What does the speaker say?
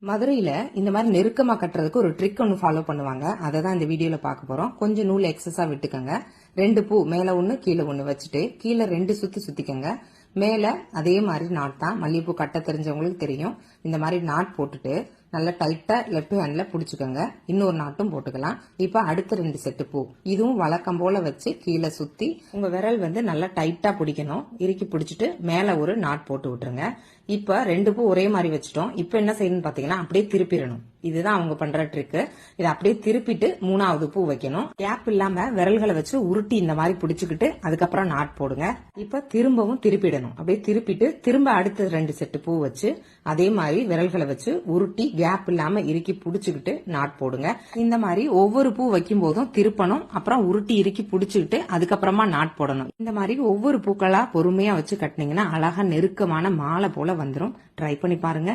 மதுரையில இந்த மாதிரி நெருக்கமா கட்டுறதுக்கு ஒரு ட்ரிக் ஒன்று ஃபாலோ பண்ணுவாங்க. அதை தான் இந்த வீடியோல பார்க்க போறோம். கொஞ்சம் நூல் எக்ஸஸா விட்டுக்கங்க. 2 பூ மேல ஒண்ணு கீழே ஒண்ணு வச்சுட்டு கீழே 2 சுத்தி சுத்திக்கங்க. மேல அதே மாதிரி நாட் தான். மல்லிகைப்பூ கட்ட தெரிஞ்சவங்களுக்கு தெரியும். இந்த மாதிரி நாட் போட்டுட்டு நல்லா டைட்டா லெஃப்ட் ஹேண்ட்ல புடிச்சுக்கோங்க. இன்னொரு நாட்டும் போட்டுக்கலாம். இப்ப அடுத்த 2 செட்டு பூ இதுவும் வழக்கம் போல வச்சு கீழே சுத்தி உங்க விரல் நல்லா டைட்டா பிடிக்கணும். இறுக்கி பிடிச்சிட்டு மேல ஒரு நாட் போட்டு விட்டுருங்க. இப்ப 2 பூ ஒரே மாதிரி வச்சுட்டோம். இப்ப என்ன செய்யணும் பாத்தீங்கன்னா அப்படியே திருப்பிடணும். இதுதான் அவங்க பண்ற ட்ரிக். இதை அப்படியே திருப்பிட்டு 3வது பூ வைக்கணும். கேப் இல்லாம விரல்களை வச்சு உருட்டி இந்த மாதிரி பிடிச்சுக்கிட்டு அதுக்கப்புறம் நாட் போடுங்க. இப்ப திரும்பவும் திருப்பிடணும். அப்படியே திருப்பிட்டு திரும்ப அடுத்த 2 செட்டு பூ வச்சு அதே மாதிரி விரல்களை வச்சு உருட்டி கேப் இல்லாம இறுக்கி புடிச்சுக்கிட்டு நாட் போடுங்க. இந்த மாதிரி ஒவ்வொரு பூ வைக்கும் போதும் திருப்பணும். அப்புறம் உருட்டி இறுக்கி புடிச்சுக்கிட்டு அதுக்கப்புறமா நாட் போடணும். இந்த மாதிரி ஒவ்வொரு பூக்களா பொறுமையா வச்சு கட்டினீங்கன்னா அழகா நெருக்கமான மாலை போல வந்துடும். ட்ரை பண்ணி பாருங்க.